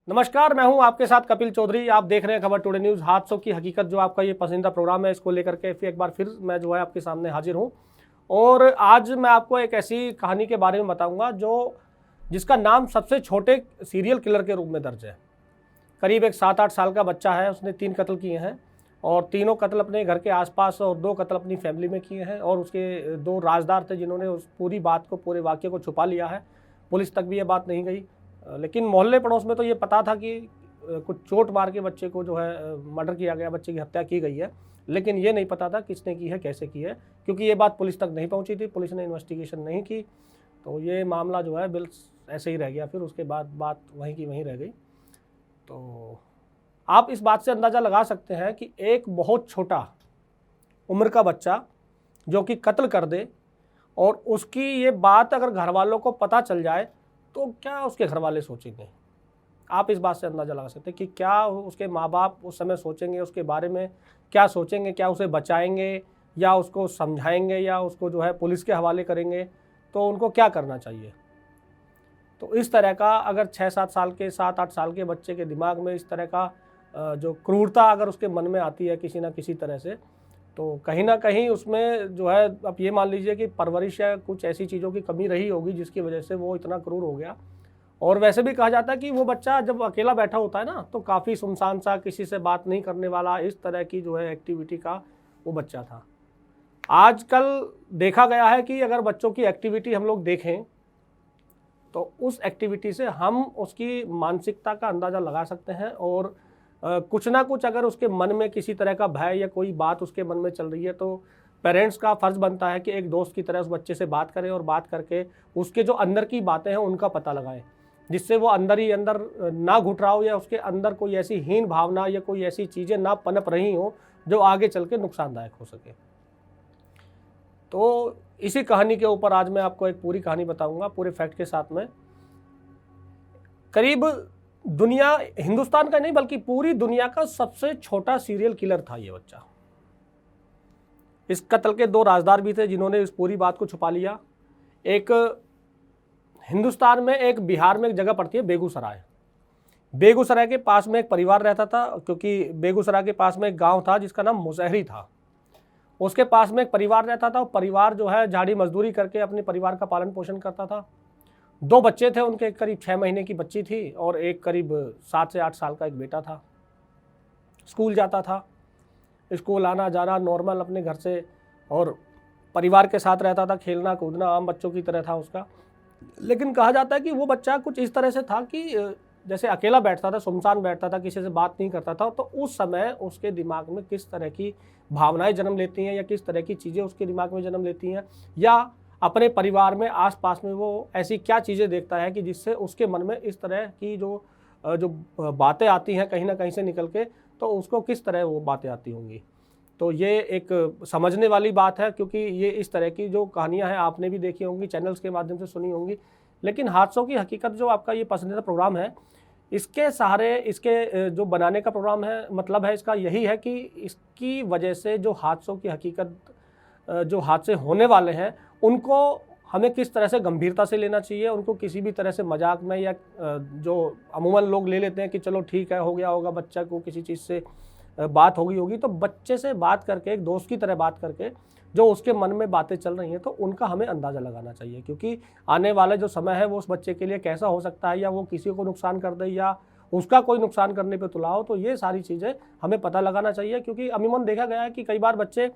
नमस्कार, मैं हूं आपके साथ कपिल चौधरी। आप देख रहे हैं खबर टुडे न्यूज़। हादसों की हकीकत जो आपका ये पसंदीदा प्रोग्राम है, इसको लेकर के फिर एक बार फिर मैं जो है आपके सामने हाजिर हूं। और आज मैं आपको एक ऐसी कहानी के बारे में बताऊंगा जिसका नाम सबसे छोटे सीरियल किलर के रूप में दर्ज है। करीब एक 7-8 साल का बच्चा है, उसने 3 कत्ल किए हैं और तीनों कत्ल अपने घर के आसपास और 2 कत्ल अपनी फैमिली में किए हैं। और उसके 2 राजदार थे जिन्होंने उस पूरी बात को, पूरे वाक्य को छुपा लिया है। पुलिस तक भी ये बात नहीं गई, लेकिन मोहल्ले पड़ोस में तो ये पता था कि कुछ चोट मार के बच्चे को जो है मर्डर किया गया, बच्चे की हत्या की गई है। लेकिन ये नहीं पता था किसने की है, कैसे की है, क्योंकि ये बात पुलिस तक नहीं पहुंची थी। पुलिस ने इन्वेस्टिगेशन नहीं की, तो ये मामला जो है बिल ऐसे ही रह गया। फिर उसके बाद बात वहीं की वहीं रह गई। तो आप इस बात से अंदाज़ा लगा सकते हैं कि एक बहुत छोटा उम्र का बच्चा जो कि कत्ल कर दे और उसकी ये बात अगर घर वालों को पता चल जाए तो क्या उसके घर वाले सोचेंगे। आप इस बात से अंदाज़ा लगा सकते हैं कि क्या उसके माँ बाप उस समय सोचेंगे, उसके बारे में क्या सोचेंगे, क्या उसे बचाएंगे या उसको समझाएंगे या उसको जो है पुलिस के हवाले करेंगे, तो उनको क्या करना चाहिए। तो इस तरह का अगर 6-7 साल के 7-8 साल के बच्चे के दिमाग में इस तरह का जो क्रूरता अगर उसके मन में आती है किसी ना किसी तरह से, तो कहीं ना कहीं उसमें जो है, आप ये मान लीजिए कि परवरिश या कुछ ऐसी चीज़ों की कमी रही होगी जिसकी वजह से वो इतना क्रूर हो गया। और वैसे भी कहा जाता है कि वो बच्चा जब अकेला बैठा होता है ना, तो काफ़ी सुनसान सा, किसी से बात नहीं करने वाला, इस तरह की जो है एक्टिविटी का वो बच्चा था। आजकल देखा गया है कि अगर बच्चों की एक्टिविटी हम लोग देखें तो उस एक्टिविटी से हम उसकी मानसिकता का अंदाज़ा लगा सकते हैं। और कुछ ना कुछ अगर उसके मन में किसी तरह का भय या कोई बात उसके मन में चल रही है, तो पेरेंट्स का फ़र्ज़ बनता है कि एक दोस्त की तरह उस बच्चे से बात करें और बात करके उसके जो अंदर की बातें हैं उनका पता लगाएं, जिससे वो अंदर ही अंदर ना घुट रहा हो या उसके अंदर कोई ऐसी हीन भावना या कोई ऐसी चीज़ें ना पनप रही हों जो आगे चल के नुकसानदायक हो सके। तो इसी कहानी के ऊपर आज मैं आपको एक पूरी कहानी बताऊंगा, पूरे फैक्ट के साथ में। करीब दुनिया, हिंदुस्तान का नहीं बल्कि पूरी दुनिया का सबसे छोटा सीरियल किलर था ये बच्चा। इस कत्ल के 2 राजदार भी थे जिन्होंने इस पूरी बात को छुपा लिया। एक हिंदुस्तान में, एक बिहार में एक जगह पड़ती है बेगूसराय। बेगूसराय के पास में एक परिवार रहता था, क्योंकि बेगूसराय के पास में एक गांव था जिसका नाम मुसहरी था। उसके पास में एक परिवार रहता था। परिवार जो है झाड़ी मजदूरी करके अपने परिवार का पालन पोषण करता था। 2 बच्चे थे उनके, करीब 6 महीने की बच्ची थी और एक करीब 7 से 8 साल का एक बेटा था। स्कूल जाता था, स्कूल आना जाना नॉर्मल अपने घर से, और परिवार के साथ रहता था, खेलना कूदना आम बच्चों की तरह था उसका। लेकिन कहा जाता है कि वो बच्चा कुछ इस तरह से था कि जैसे अकेला बैठता था, सुनसान बैठता था, किसी से बात नहीं करता था। तो उस समय उसके दिमाग में किस तरह की भावनाएं जन्म लेती हैं या किस तरह की चीज़ें उसके दिमाग में जन्म लेती हैं, या अपने परिवार में आसपास में वो ऐसी क्या चीज़ें देखता है कि जिससे उसके मन में इस तरह की जो बातें आती हैं कहीं ना कहीं से निकल के, तो उसको किस तरह वो बातें आती होंगी। तो ये एक समझने वाली बात है, क्योंकि ये इस तरह की जो कहानियां हैं आपने भी देखी होंगी, चैनल्स के माध्यम से सुनी होंगी। लेकिन हादसों की हकीकत जो आपका ये पसंदीदा प्रोग्राम है, इसके सहारे, इसके जो बनाने का प्रोग्राम है, मतलब है इसका यही है कि इसकी वजह से जो हादसों की हकीकत, जो हादसे होने वाले हैं, उनको हमें किस तरह से गंभीरता से लेना चाहिए। उनको किसी भी तरह से मजाक में या जो अमूमन लोग ले लेते हैं कि चलो ठीक है, हो गया होगा, बच्चा को किसी चीज़ से बात होगी, तो बच्चे से बात करके, एक दोस्त की तरह बात करके जो उसके मन में बातें चल रही हैं, तो उनका हमें अंदाज़ा लगाना चाहिए। क्योंकि आने वाला जो समय है वो उस बच्चे के लिए कैसा हो सकता है, या वो किसी को नुकसान कर दे या उसका कोई नुकसान करने पे तुला हो, तो ये सारी चीज़ें हमें पता लगाना चाहिए। क्योंकि अमूमन देखा गया है कि कई बार बच्चे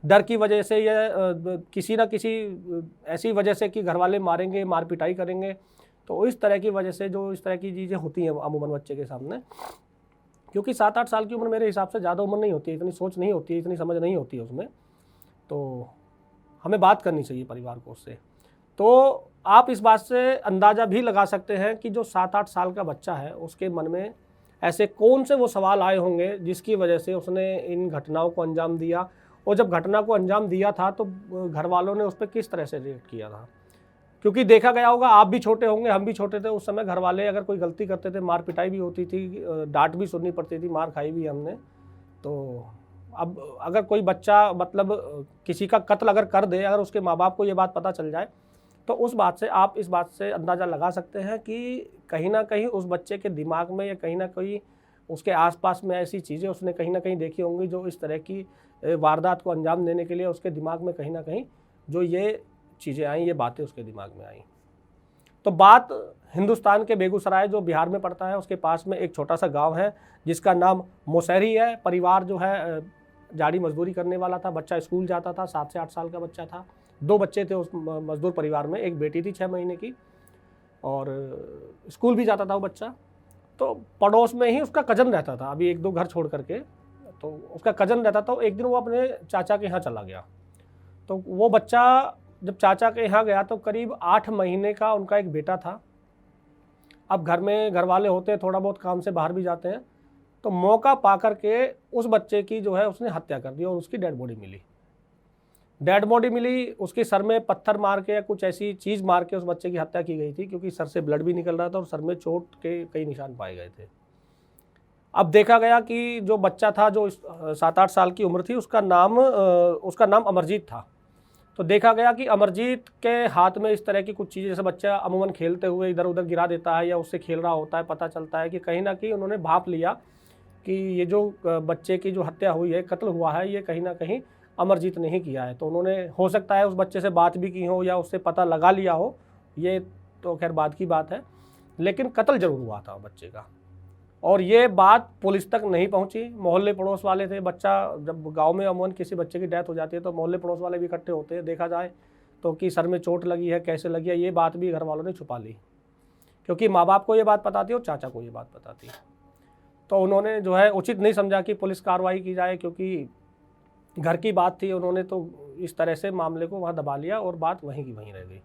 डर की वजह से या किसी न किसी ऐसी वजह से कि घर वाले मारेंगे, मार पिटाई करेंगे, तो इस तरह की वजह से जो इस तरह की चीज़ें होती हैं अमूमन बच्चे के सामने। क्योंकि 7-8 साल की उम्र मेरे हिसाब से ज़्यादा उम्र नहीं होती है, इतनी सोच नहीं होती है, इतनी समझ नहीं होती है उसमें। तो हमें बात करनी चाहिए परिवार को उससे। तो आप इस बात से अंदाज़ा भी लगा सकते हैं कि जो 7-8 साल का बच्चा है, उसके मन में ऐसे कौन से वो सवाल आए होंगे जिसकी वजह से उसने इन घटनाओं को अंजाम दिया। और जब घटना को अंजाम दिया था तो घर वालों ने उस पर किस तरह से रिएक्ट किया था। क्योंकि देखा गया होगा, आप भी छोटे होंगे, हम भी छोटे थे उस समय, घर वाले अगर कोई गलती करते थे, मार पिटाई भी होती थी, डांट भी सुननी पड़ती थी, मार खाई भी हमने। तो अब अगर कोई बच्चा मतलब किसी का कत्ल अगर कर दे, अगर उसके माँ बाप को ये बात पता चल जाए, तो उस बात से आप इस बात से अंदाज़ा लगा सकते हैं कि कहीं ना कहीं उस बच्चे के दिमाग में या कहीं ना कहीं उसके आसपास में ऐसी चीज़ें उसने कहीं ना कहीं देखी होंगी जो इस तरह की वारदात को अंजाम देने के लिए उसके दिमाग में कहीं ना कहीं जो ये चीज़ें आई, ये बातें उसके दिमाग में आई। तो बात हिंदुस्तान के बेगूसराय जो बिहार में पड़ता है उसके पास में एक छोटा सा गांव है जिसका नाम मौसहरी है। परिवार जो है झाड़ी मजदूरी करने वाला था, बच्चा स्कूल जाता था, 7 से 8 साल का बच्चा था। 2 बच्चे थे उस मजदूर परिवार में, एक बेटी थी 6 महीने की और स्कूल भी जाता था वो बच्चा। तो पड़ोस में ही उसका कज़न रहता था, अभी 1-2 घर छोड़ करके, तो उसका कज़न रहता था। एक दिन वो अपने चाचा के यहाँ चला गया, तो वो बच्चा जब चाचा के यहाँ गया तो करीब 8 महीने का उनका एक बेटा था। अब घर में घर वाले होते हैं, थोड़ा बहुत काम से बाहर भी जाते हैं, तो मौका पा करके उस बच्चे की जो है उसने हत्या कर दी और उसकी डेड बॉडी मिली। उसके सर में पत्थर मार के या कुछ ऐसी चीज़ मार के उस बच्चे की हत्या की गई थी, क्योंकि सर से ब्लड भी निकल रहा था और सर में चोट के कई निशान पाए गए थे। अब देखा गया कि जो बच्चा था, जो 7-8 साल की उम्र थी, उसका नाम अमरजीत था। तो देखा गया कि अमरजीत के हाथ में इस तरह की कुछ चीज़ें, जैसे बच्चा अमूमन खेलते हुए इधर उधर गिरा देता है या उससे खेल रहा होता है, पता चलता है कि कहीं ना कहीं उन्होंने भांप लिया कि ये जो बच्चे की जो हत्या हुई है, कत्ल हुआ है, ये कहीं ना कहीं अमरजीत ने ही किया है। तो उन्होंने हो सकता है उस बच्चे से बात भी की हो या उससे पता लगा लिया हो, ये तो खैर बाद की बात है, लेकिन कत्ल जरूर हुआ था बच्चे का। और ये बात पुलिस तक नहीं पहुंची। मोहल्ले पड़ोस वाले थे, बच्चा जब गांव में अमूमन किसी बच्चे की डेथ हो जाती है तो मोहल्ले पड़ोस वाले भी इकट्ठे होते हैं, देखा जाए तो कि सर में चोट लगी है, कैसे लगी है, ये बात भी घर वालों ने छुपा ली, क्योंकि माँ बाप को ये बात पता थी और चाचा को ये बात पता थी। तो उन्होंने जो है उचित नहीं समझा कि पुलिस कार्रवाई की जाए, क्योंकि घर की बात थी। उन्होंने तो इस तरह से मामले को वहाँ दबा लिया और बात वहीं की वहीं रह गई।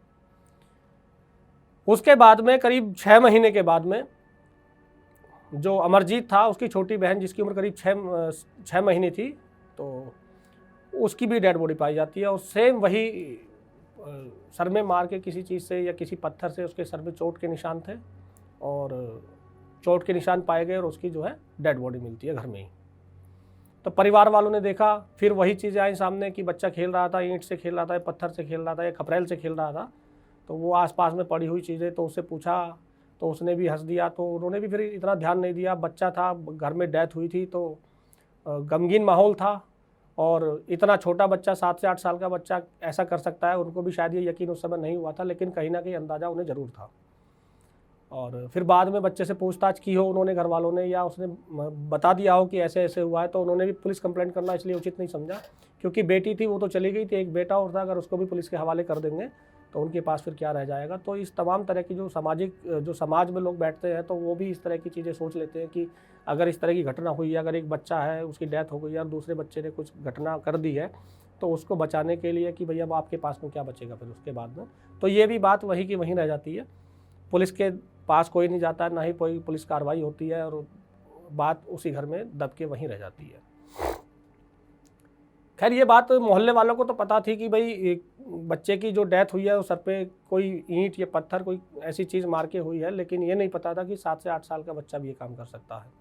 उसके बाद में करीब 6 महीने के बाद में जो अमरजीत था, उसकी छोटी बहन जिसकी उम्र करीब 6 महीने थी, तो उसकी भी डेड बॉडी पाई जाती है और सेम वही सर में मार के किसी चीज़ से या किसी पत्थर से उसके सर में चोट के निशान थे और चोट के निशान पाए गए और उसकी जो है डेड बॉडी मिलती है घर में ही। तो परिवार वालों ने देखा, फिर वही चीज़ें आई सामने कि बच्चा खेल रहा था, ईंट से खेल रहा था, पत्थर से खेल रहा था या खपरेल से खेल रहा था, तो वो आसपास में पड़ी हुई चीज़ें, तो उससे पूछा तो उसने भी हंस दिया। तो उन्होंने भी फिर इतना ध्यान नहीं दिया, बच्चा था, घर में डेथ हुई थी, तो गमगीन माहौल था और इतना छोटा बच्चा, 7 से 8 साल का बच्चा ऐसा कर सकता है, उनको भी शायद ये यकीन उस समय नहीं हुआ था, लेकिन कहीं ना कहीं अंदाज़ा उन्हें ज़रूर था। और फिर बाद में बच्चे से पूछताछ की हो उन्होंने घर वालों ने, या उसने बता दिया हो कि ऐसे ऐसे हुआ है, तो उन्होंने भी पुलिस कंप्लेंट करना इसलिए उचित नहीं समझा, क्योंकि बेटी थी वो तो चली गई थी, एक बेटा और था, अगर उसको भी पुलिस के हवाले कर देंगे तो उनके पास फिर क्या रह जाएगा। तो इस तमाम तरह की जो समाज में लोग बैठते हैं, तो वो भी इस तरह की चीज़ें सोच लेते हैं कि अगर इस तरह की घटना हुई है, अगर एक बच्चा है उसकी डेथ हो गई है और दूसरे बच्चे ने कुछ घटना कर दी है, तो उसको बचाने के लिए कि भैया अब आपके पास में क्या बचेगा फिर उसके बाद में। तो ये भी बात वहीं की वहीं रह जाती है, पुलिस के पास कोई नहीं जाता, ना ही कोई पुलिस कार्रवाई होती है और बात उसी घर में दब के वहीं रह जाती है। खैर ये बात मोहल्ले वालों को तो पता थी कि भाई एक बच्चे की जो डेथ हुई है, उस सर पे कोई ईंट या पत्थर कोई ऐसी चीज़ मार के हुई है, लेकिन ये नहीं पता था कि 7 से 8 साल का बच्चा भी ये काम कर सकता है।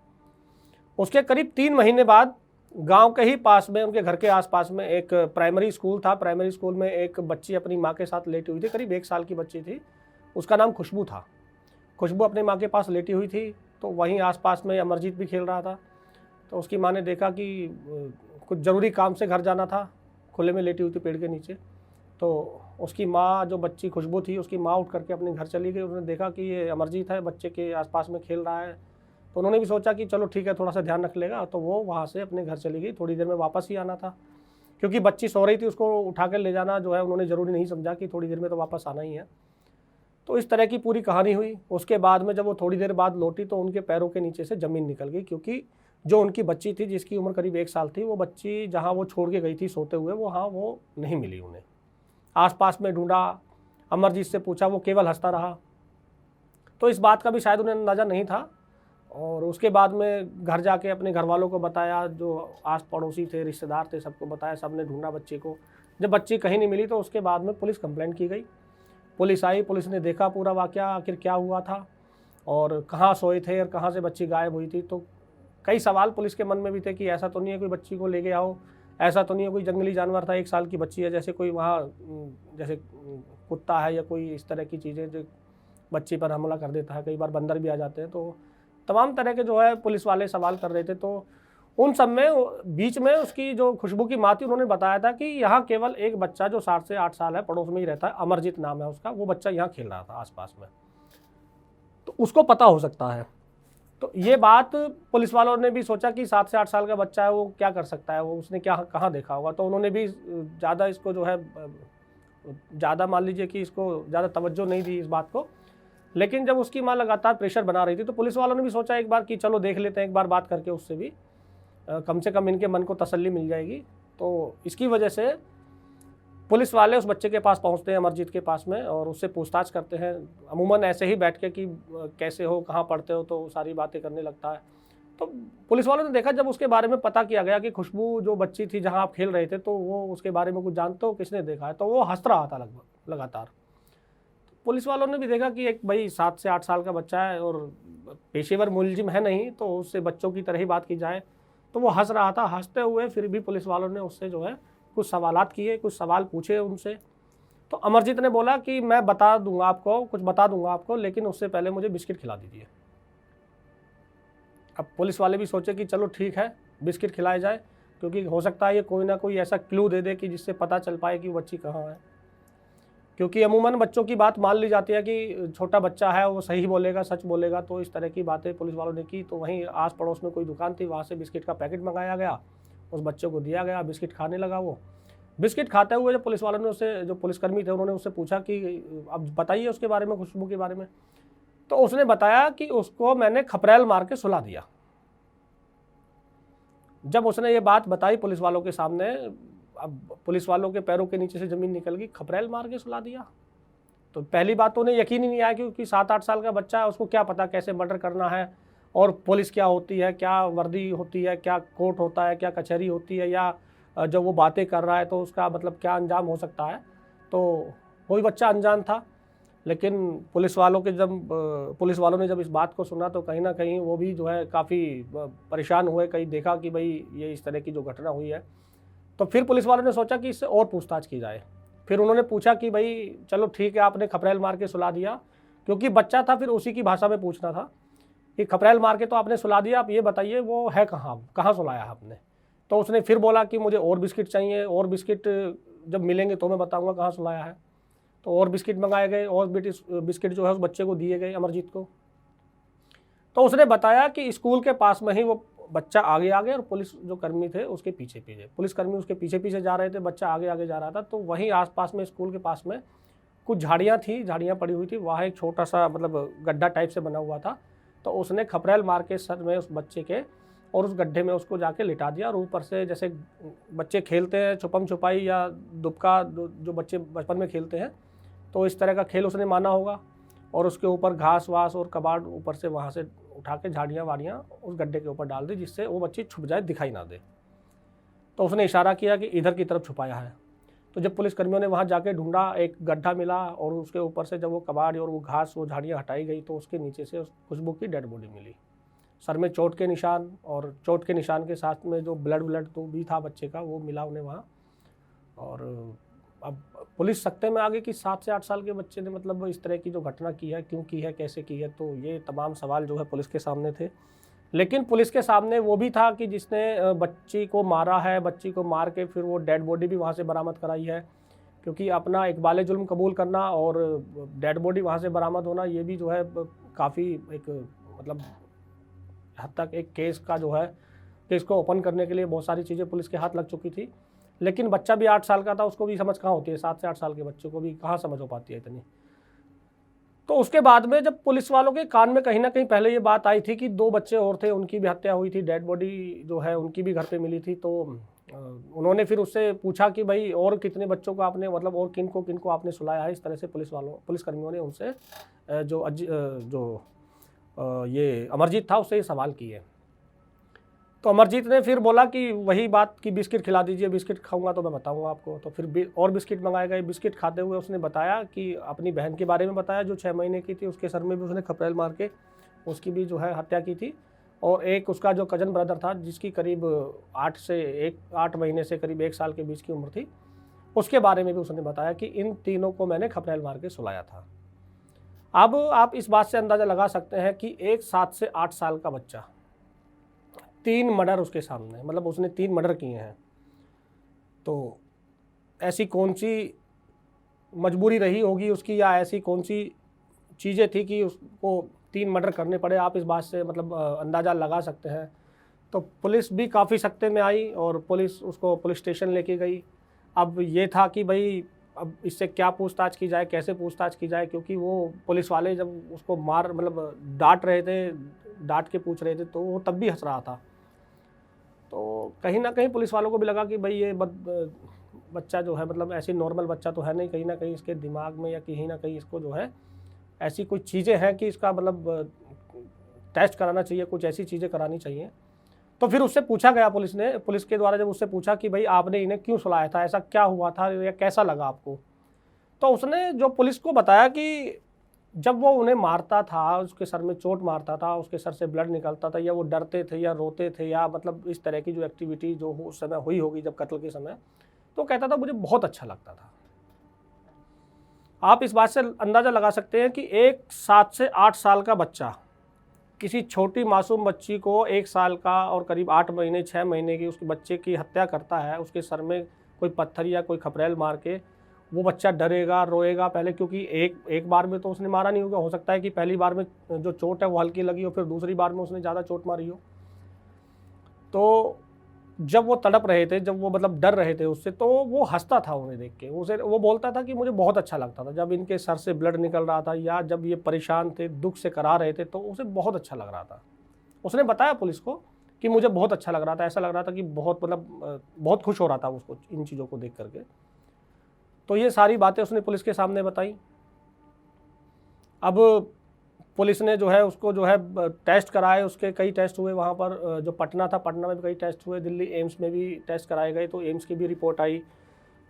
उसके करीब 3 महीने बाद गांव के ही पास में, उनके घर के आसपास में एक प्राइमरी स्कूल था। प्राइमरी स्कूल में एक बच्ची अपनी माँ के साथ लेटी हुई थी, करीब 1 साल की बच्ची थी, उसका नाम खुशबू था। खुशबू अपनी माँ के पास लेटी हुई थी, तो वहीं आसपास में अमरजीत भी खेल रहा था। तो उसकी माँ ने देखा कि कुछ ज़रूरी काम से घर जाना था, खुले में लेटी हुई थी पेड़ के नीचे। तो उसकी माँ, जो बच्ची खुशबू थी, उसकी माँ उठ करके अपने घर चली गई। उन्होंने देखा कि ये अमरजीत है, बच्चे के आसपास में खेल रहा है, तो उन्होंने भी सोचा कि चलो ठीक है, थोड़ा सा ध्यान रख लेगा, तो वो वहाँ से अपने घर चली गई। थोड़ी देर में वापस ही आना था, क्योंकि बच्ची सो रही थी, उसको उठा कर ले जाना जो है उन्होंने ज़रूरी नहीं समझा कि थोड़ी देर में तो वापस आना ही है। तो इस तरह की पूरी कहानी हुई। उसके बाद में जब वो थोड़ी देर बाद लौटी तो उनके पैरों के नीचे से ज़मीन निकल गई, क्योंकि जो उनकी बच्ची थी जिसकी उम्र करीब 1 साल थी, वो बच्ची जहाँ वो छोड़ के गई थी सोते हुए, वो नहीं मिली उन्हें। आसपास में ढूंढा, अमरजीत से पूछा, वो केवल हंसता रहा। तो इस बात का भी शायद उन्हें अंदाज़ा नहीं था। और उसके बाद में घर जाके अपने घर वालों को बताया, जो आस पड़ोसी थे, रिश्तेदार थे, सबको बताया, सब ने ढूंढा बच्ची को। जब बच्ची कहीं नहीं मिली तो उसके बाद में पुलिस कंप्लेंट की गई। पुलिस आई, पुलिस ने देखा पूरा वाक़या, आखिर क्या हुआ था और कहाँ सोए थे और कहाँ से बच्ची गायब हुई थी। तो कई सवाल पुलिस के मन में भी थे कि ऐसा तो नहीं है कोई बच्ची को ले गया हो, ऐसा तो नहीं है कोई जंगली जानवर था, 1 साल की बच्ची है, जैसे कोई वहाँ जैसे कुत्ता है या कोई इस तरह की चीज़ें जो बच्ची पर हमला कर देता है, कई बार बंदर भी आ जाते हैं, तो तमाम तरह के जो है पुलिस वाले सवाल कर रहे थे। तो उन सब में बीच में उसकी जो खुशबू की माँ थी, उन्होंने बताया था कि यहाँ केवल एक बच्चा जो 7 से 8 साल है, पड़ोस में ही रहता है, अमरजीत नाम है उसका, वो बच्चा यहाँ खेल रहा था आसपास में, तो उसको पता हो सकता है। तो ये बात पुलिस वालों ने भी सोचा कि 7 से 8 साल का बच्चा है, वो क्या कर सकता है, वो उसने क्या कहाँ देखा होगा, तो उन्होंने भी ज़्यादा इसको जो है ज़्यादा मान लीजिए कि इसको ज़्यादा तवज्जो नहीं दी इस बात को। लेकिन जब उसकी माँ लगातार प्रेशर बना रही थी, तो पुलिस वालों ने भी सोचा एक बार कि चलो देख लेते हैं, एक बार बात करके उससे भी कम से कम इनके मन को तसल्ली मिल जाएगी। तो इसकी वजह से पुलिस वाले उस बच्चे के पास पहुंचते हैं, अमरजीत के पास में, और उससे पूछताछ करते हैं। अमूमन ऐसे ही बैठ के कि कैसे हो, कहाँ पढ़ते हो, तो सारी बातें करने लगता है। तो पुलिस वालों ने देखा, जब उसके बारे में पता किया गया कि खुशबू जो बच्ची थी जहाँ आप खेल रहे थे, तो वो उसके बारे में कुछ जानते हो, किसने देखा है, तो वो हंस रहा था लगभग लगातार। पुलिस वालों ने भी देखा कि एक भाई 7 से 8 साल का बच्चा है और पेशेवर मुलजिम है नहीं, तो उससे बच्चों की तरह ही बात की जाए, तो वो हंस रहा था। हंसते हुए फिर भी पुलिस वालों ने उससे जो है कुछ सवालात किए, कुछ सवाल पूछे उनसे। तो अमरजीत ने बोला कि मैं बता दूंगा आपको, कुछ बता दूंगा आपको, लेकिन उससे पहले मुझे बिस्किट खिला दीजिए। अब पुलिस वाले भी सोचे कि चलो ठीक है, बिस्किट खिलाए जाए, क्योंकि हो सकता है ये कोई ना कोई ऐसा क्लू दे दे कि जिससे पता चल पाए कि वो बच्ची कहाँ है। क्योंकि अमूमन बच्चों की बात मान ली जाती है कि छोटा बच्चा है, वो सही बोलेगा, सच बोलेगा, तो इस तरह की बातें पुलिस वालों ने की। तो वहीं आस पड़ोस में कोई दुकान थी, वहाँ से बिस्किट का पैकेट मंगाया गया, उस बच्चे को दिया गया, बिस्किट खाने लगा। वो बिस्किट खाते हुए जब पुलिस वालों ने उससे, जो पुलिसकर्मी थे, उन्होंने उससे पूछा कि अब बताइए उसके बारे में, खुशबू के बारे में। तो उसने बताया कि उसको मैंने खपरेल मार के सुला दिया। जब उसने ये बात बताई पुलिस वालों के सामने, अब पुलिस वालों के पैरों के नीचे से ज़मीन निकल गई। खपरेल मार के सुला दिया, तो पहली बात तो उन्हें यकीन ही नहीं आया, क्योंकि 7-8 साल का बच्चा है, उसको क्या पता कैसे मर्डर करना है, और पुलिस क्या होती है, क्या वर्दी होती है, क्या कोर्ट होता है, क्या कचहरी होती है, या जब वो बातें कर रहा है तो उसका मतलब क्या अंजाम हो सकता है। तो कोई बच्चा अनजान था। लेकिन पुलिस वालों ने जब इस बात को सुना, तो कहीं ना कहीं वो भी जो है काफ़ी परेशान हुए। कहीं देखा कि भाई ये इस तरह की जो घटना हुई है, तो फिर पुलिस वालों ने सोचा कि इससे और पूछताछ की जाए। फिर उन्होंने पूछा कि भाई चलो ठीक है, आपने खपरेल मार के सुला दिया, क्योंकि बच्चा था, फिर उसी की भाषा में पूछना था कि खपरेल मार के तो आपने सुला दिया, आप ये बताइए वो है कहाँ, कहाँ सुलाया आपने। तो उसने फिर बोला कि मुझे और बिस्किट चाहिए, और बिस्किट जब मिलेंगे तो मैं बताऊँगा कहाँ सुलाया है। तो और बिस्किट मंगाए गए, और बिस्किट जो है उस बच्चे को दिए गए, अमरजीत को। तो उसने बताया कि स्कूल के पास में ही वो बच्चा आगे और पुलिस जो कर्मी थे उसके पीछे पुलिसकर्मी उसके पीछे जा रहे थे, बच्चा आगे जा रहा था। तो वहीं आसपास में, स्कूल के पास में कुछ झाड़ियाँ पड़ी हुई थी, वहाँ एक छोटा सा मतलब गड्ढा टाइप से बना हुआ था। तो उसने खपरेल मार के सर में उस बच्चे के, और उस गड्ढे में उसको जाके लिटा दिया। और ऊपर से जैसे बच्चे खेलते हैं छुपम छुपाई या दुबका, जो बच्चे बचपन में खेलते हैं, तो इस तरह का खेल उसने माना होगा। और उसके ऊपर घास वास और कबाड़ ऊपर से वहाँ से उठा के झाड़ियाँ वाड़ियाँ उस गड्ढे के ऊपर डाल दी, जिससे वो बच्ची छुप जाए, दिखाई ना दे। तो उसने इशारा किया कि इधर की तरफ छुपाया है। तो जब पुलिसकर्मियों ने वहाँ जाके ढूंढा, एक गड्ढा मिला, और उसके ऊपर से जब वो कबाड़ और वो घास, वो झाड़ियाँ हटाई गई, तो उसके नीचे से उस खुशबू की डेड बॉडी मिली। सर में चोट के निशान, और चोट के निशान के साथ में जो ब्लड तो भी था बच्चे का, वो मिला उन्हें वहाँ। और अब पुलिस सकते में आ गई कि 7 से 8 साल के बच्चे ने मतलब इस तरह की जो घटना की है, क्यों की है, कैसे की है। तो ये तमाम सवाल जो है पुलिस के सामने थे। लेकिन पुलिस के सामने वो भी था कि जिसने बच्ची को मारा है, बच्ची को मार के फिर वो डेड बॉडी भी वहाँ से बरामद कराई है। क्योंकि अपना इकबाल जुल्म कबूल करना और डेड बॉडी वहाँ से बरामद होना, ये भी जो है काफ़ी एक मतलब हद तक एक केस का जो है, केस को ओपन करने के लिए बहुत सारी चीज़ें पुलिस के हाथ लग चुकी थी। लेकिन बच्चा भी 8 साल का था, उसको भी समझ कहाँ होती है, 7 से 8 साल के बच्चों को भी कहाँ समझ हो पाती है इतनी। तो उसके बाद में जब पुलिस वालों के कान में कहीं ना कहीं पहले ये बात आई थी कि 2 बच्चे और थे, उनकी भी हत्या हुई थी, डेड बॉडी जो है उनकी भी घर पे मिली थी। तो उन्होंने फिर उससे पूछा कि भाई और कितने बच्चों को आपने, मतलब और किनको आपने सुलाया है। इस तरह से पुलिसकर्मियों ने उनसे ये अमरजीत था उससे ये सवाल किए। तो अमरजीत ने फिर बोला कि वही बात कि बिस्किट खिला दीजिए, बिस्किट खाऊंगा तो मैं बताऊंगा आपको। तो फिर और बिस्किट मंगाए गए। बिस्किट खाते हुए उसने बताया कि अपनी बहन के बारे में बताया, जो 6 महीने की थी, उसके सर में भी उसने खपरेल मार के उसकी भी जो है हत्या की थी। और एक उसका जो कजन ब्रदर था, जिसकी करीब 8 महीने से करीब 1 साल के बीच की उम्र थी, उसके बारे में भी उसने बताया कि इन तीनों को मैंने खपरेल मार के सुलाया था। अब आप इस बात से अंदाज़ा लगा सकते हैं कि एक 7 से 8 साल का बच्चा, 3 मर्डर उसके सामने, मतलब उसने 3 मर्डर किए हैं। तो ऐसी कौन सी मजबूरी रही होगी उसकी, या ऐसी कौन सी चीज़ें थी कि उसको 3 मर्डर करने पड़े, आप इस बात से मतलब अंदाज़ा लगा सकते हैं। तो पुलिस भी काफ़ी सख्ते में आई और पुलिस उसको पुलिस स्टेशन लेके गई। अब ये था कि भाई अब इससे क्या पूछताछ की जाए, कैसे पूछताछ की जाए, क्योंकि वो पुलिस वाले जब उसको मतलब डांट रहे थे, डांट के पूछ रहे थे, तो वो तब भी हंस रहा था। तो कहीं ना कहीं पुलिस वालों को भी लगा कि भाई ये बच्चा जो है मतलब ऐसी नॉर्मल बच्चा तो है नहीं, कहीं ना कहीं इसके दिमाग में या कहीं ना कहीं इसको जो है ऐसी कुछ चीज़ें हैं कि इसका मतलब टेस्ट कराना चाहिए, कुछ ऐसी चीज़ें करानी चाहिए। तो फिर उससे पूछा गया, पुलिस के द्वारा जब उससे पूछा कि भाई आपने इन्हें क्यों सुलाया था, ऐसा क्या हुआ था या कैसा लगा आपको, तो उसने जो पुलिस को बताया कि जब वो उन्हें मारता था, उसके सर में चोट मारता था, उसके सर से ब्लड निकलता था, या वो डरते थे या रोते थे या मतलब इस तरह की जो एक्टिविटी जो उस समय हुई होगी जब कत्ल के समय, तो कहता था मुझे बहुत अच्छा लगता था। आप इस बात से अंदाज़ा लगा सकते हैं कि एक 7 से 8 साल का बच्चा किसी छोटी मासूम बच्ची को 1 साल का और करीब 8 महीने 6 महीने की उसके बच्चे की हत्या करता है, उसके सर में कोई पत्थर या कोई खपरेल मार के। वो बच्चा डरेगा, रोएगा पहले, क्योंकि एक बार में तो उसने मारा नहीं होगा, हो सकता है कि पहली बार में जो चोट है वो हल्की लगी हो, फिर दूसरी बार में उसने ज़्यादा चोट मारी हो। तो जब वो तड़प रहे थे, जब वो मतलब डर रहे थे उससे, तो वो हंसता था उन्हें देख के। वो बोलता था कि मुझे बहुत अच्छा लगता था जब इनके सर से ब्लड निकल रहा था, या जब ये परेशान थे, दुख से करा रहे थे, तो उसे बहुत अच्छा लग रहा था। उसने बताया पुलिस को कि मुझे बहुत अच्छा लग रहा था, ऐसा लग रहा था कि बहुत मतलब बहुत खुश हो रहा था उसको इन चीज़ों को देख करके। तो ये सारी बातें उसने पुलिस के सामने बताई। अब पुलिस ने जो है उसको जो है टेस्ट कराए, उसके कई टेस्ट हुए वहाँ पर, जो पटना था, पटना में भी कई टेस्ट हुए, दिल्ली एम्स में भी टेस्ट कराए गए, तो एम्स की भी रिपोर्ट आई,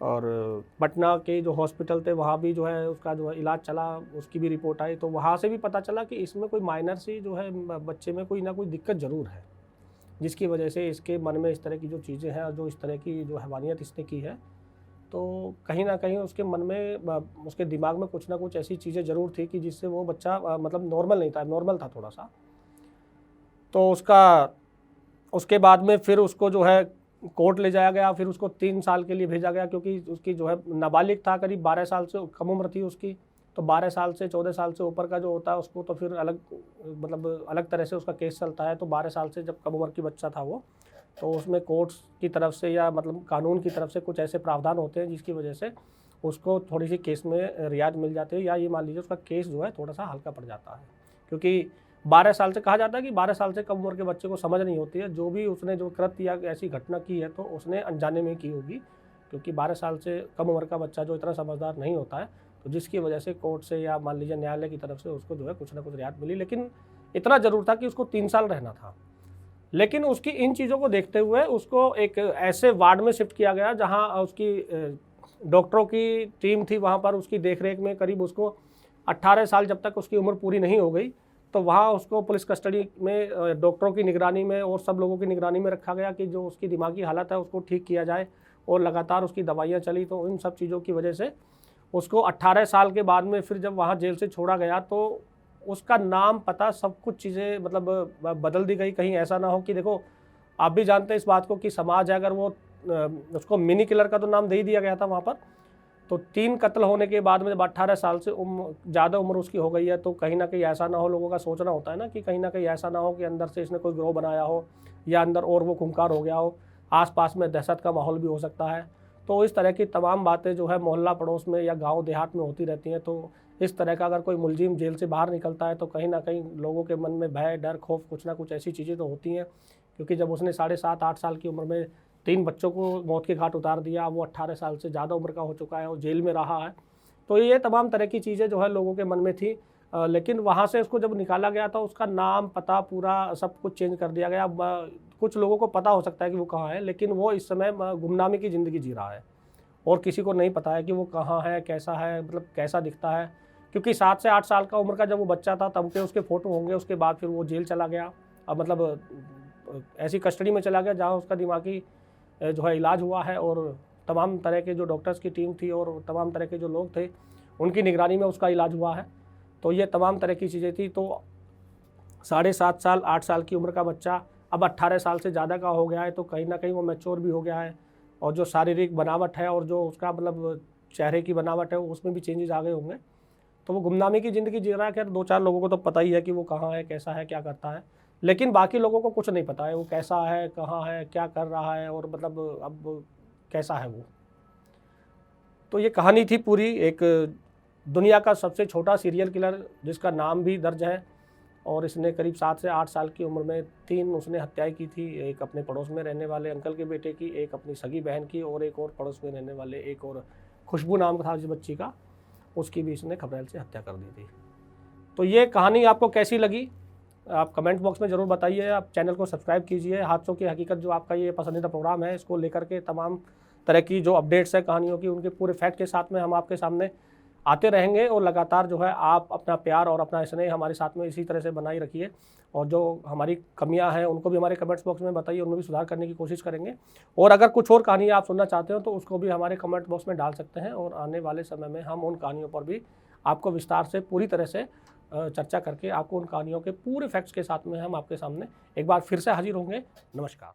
और पटना के जो हॉस्पिटल थे वहाँ भी जो है उसका जो है इलाज चला, उसकी भी रिपोर्ट आई। तो वहाँ से भी पता चला कि इसमें कोई माइनर सी जो है बच्चे में कोई ना कोई दिक्कत ज़रूर है, जिसकी वजह से इसके मन में इस तरह की जो चीज़ें हैं और जो इस तरह की जो हैवानियत इसने की है, तो कहीं ना कहीं उसके मन में, उसके दिमाग में कुछ ना कुछ ऐसी चीज़ें ज़रूर थी कि जिससे वो बच्चा मतलब नॉर्मल नहीं था, नॉर्मल था थोड़ा सा। तो उसके बाद में फिर उसको जो है कोर्ट ले जाया गया, फिर उसको 3 साल के लिए भेजा गया, क्योंकि उसकी जो है नाबालिग था, करीब 12 साल से कम उम्र थी उसकी। तो 12 साल से 14 साल से ऊपर का जो होता है उसको तो फिर अलग मतलब अलग तरह से उसका केस चलता है। तो 12 साल से जब कम उम्र की बच्चा था वो, तो उसमें कोर्ट्स की तरफ से या मतलब कानून की तरफ से कुछ ऐसे प्रावधान होते हैं जिसकी वजह से उसको थोड़ी सी केस में रियायत मिल जाती है, या ये मान लीजिए उसका केस जो है थोड़ा सा हल्का पड़ जाता है। क्योंकि 12 साल से कहा जाता है कि 12 साल से कम उम्र के बच्चे को समझ नहीं होती है, जो भी उसने जो कृत्य या ऐसी घटना की है तो उसने अनजाने में की होगी, क्योंकि 12 साल से कम उम्र का बच्चा जो इतना समझदार नहीं होता है, तो जिसकी वजह से कोर्ट से या मान लीजिए न्यायालय की तरफ से उसको जो है कुछ ना कुछ रियायत मिली। लेकिन इतना ज़रूर था कि उसको 3 साल रहना था। लेकिन उसकी इन चीज़ों को देखते हुए उसको एक ऐसे वार्ड में शिफ्ट किया गया जहाँ उसकी डॉक्टरों की टीम थी वहाँ पर, उसकी देखरेख में। करीब उसको 18 साल जब तक उसकी उम्र पूरी नहीं हो गई, तो वहाँ उसको पुलिस कस्टडी में डॉक्टरों की निगरानी में और सब लोगों की निगरानी में रखा गया कि जो उसकी दिमागी हालत है उसको ठीक किया जाए, और लगातार उसकी दवाइयाँ चली। तो इन सब चीज़ों की वजह से उसको 18 साल के बाद में फिर जब वहाँ जेल से छोड़ा गया, तो उसका नाम पता सब कुछ चीज़ें मतलब बदल दी गई। कहीं ऐसा ना हो कि देखो, आप भी जानते हैं इस बात को कि समाज है, अगर वो उसको मिनी किलर का तो नाम दे ही दिया गया था वहाँ पर। तो 3 कत्ल होने के बाद में जब 18 साल से ज़्यादा उम्र उसकी हो गई है, तो कहीं ना कहीं ऐसा ना हो, लोगों का सोचना होता है ना कि कहीं ना कहीं ऐसा ना हो कि अंदर से इसने कोई गिरोह बनाया हो, या अंदर और वो खूंखार हो गया हो, आसपास में दहशत का माहौल भी हो सकता है। तो इस तरह की तमाम बातें जो है मोहल्ला पड़ोस में या गांव देहात में होती रहती हैं। तो इस तरह का अगर कोई मुलजिम जेल से बाहर निकलता है, तो कहीं ना कहीं लोगों के मन में भय, डर, खौफ, कुछ ना कुछ ऐसी चीज़ें तो होती हैं। क्योंकि जब उसने 7.5-8 साल की उम्र में 3 बच्चों को मौत के घाट उतार दिया, वो 18 साल से ज़्यादा उम्र का हो चुका है और जेल में रहा है, तो ये तमाम तरह की चीज़ें जो है लोगों के मन में थी। लेकिन वहाँ से उसको जब निकाला गया था, उसका नाम, पता, पूरा सब कुछ चेंज कर दिया गया। कुछ लोगों को पता हो सकता है कि वो कहाँ है, लेकिन वो इस समय गुमनामी की ज़िंदगी जी रहा है और किसी को नहीं पता है कि वो कहाँ है, कैसा है, मतलब कैसा दिखता है। क्योंकि 7 से 8 साल का उम्र का जब वो बच्चा था तब के उसके फ़ोटो होंगे। उसके बाद फिर वो जेल चला गया, अब मतलब ऐसी कस्टडी में चला गया जहाँ उसका दिमागी जो है इलाज हुआ है, और तमाम तरह के जो डॉक्टर्स की टीम थी और तमाम तरह के जो लोग थे उनकी निगरानी में उसका इलाज हुआ है। तो ये तमाम तरह की चीज़ें थी। तो 7.5 साल 8 साल की उम्र का बच्चा अब 18 साल से ज़्यादा का हो गया है, तो कहीं ना कहीं वो मैच्योर भी हो गया है, और जो शारीरिक बनावट है और जो उसका मतलब चेहरे की बनावट है उसमें भी चेंजेस आ गए होंगे। तो वो गुमनामी की ज़िंदगी जी रहा है। खैर 2-4 लोगों को तो पता ही है कि वो कहाँ है, कैसा है, क्या करता है, लेकिन बाकी लोगों को कुछ नहीं पता है वो कैसा है, कहाँ है, क्या कर रहा है, और मतलब अब कैसा है वो। तो ये कहानी थी पूरी एक दुनिया का सबसे छोटा सीरियल किलर जिसका नाम भी दर्ज है, और इसने करीब 7 से 8 साल की उम्र में 3 उसने हत्याएं की थी। एक अपने पड़ोस में रहने वाले अंकल के बेटे की, एक अपनी सगी बहन की, और एक और पड़ोस में रहने वाले एक और खुशबू नाम था जिस बच्ची का, उसकी भी इसने खबरेल से हत्या कर दी थी। तो ये कहानी आपको कैसी लगी आप कमेंट बॉक्स में ज़रूर बताइए। आप चैनल को सब्सक्राइब कीजिए। हादसों की हकीकत जो आपका ये पसंदीदा प्रोग्राम है, इसको लेकर के तमाम तरह की जो अपडेट्स है कहानियों की, उनके पूरे फैक्ट के साथ में हम आपके सामने आते रहेंगे। और लगातार जो है आप अपना प्यार और अपना स्नेह हमारे साथ में इसी तरह से बनाए रखिए, और जो हमारी कमियां हैं उनको भी हमारे कमेंट्स बॉक्स में बताइए, उनमें भी सुधार करने की कोशिश करेंगे। और अगर कुछ और कहानी आप सुनना चाहते हो तो उसको भी हमारे कमेंट बॉक्स में डाल सकते हैं, और आने वाले समय में हम उन कहानियों पर भी आपको विस्तार से पूरी तरह से चर्चा करके आपको उन कहानियों के पूरे फैक्ट्स के साथ में हम आपके सामने एक बार फिर से हाजिर होंगे। नमस्कार।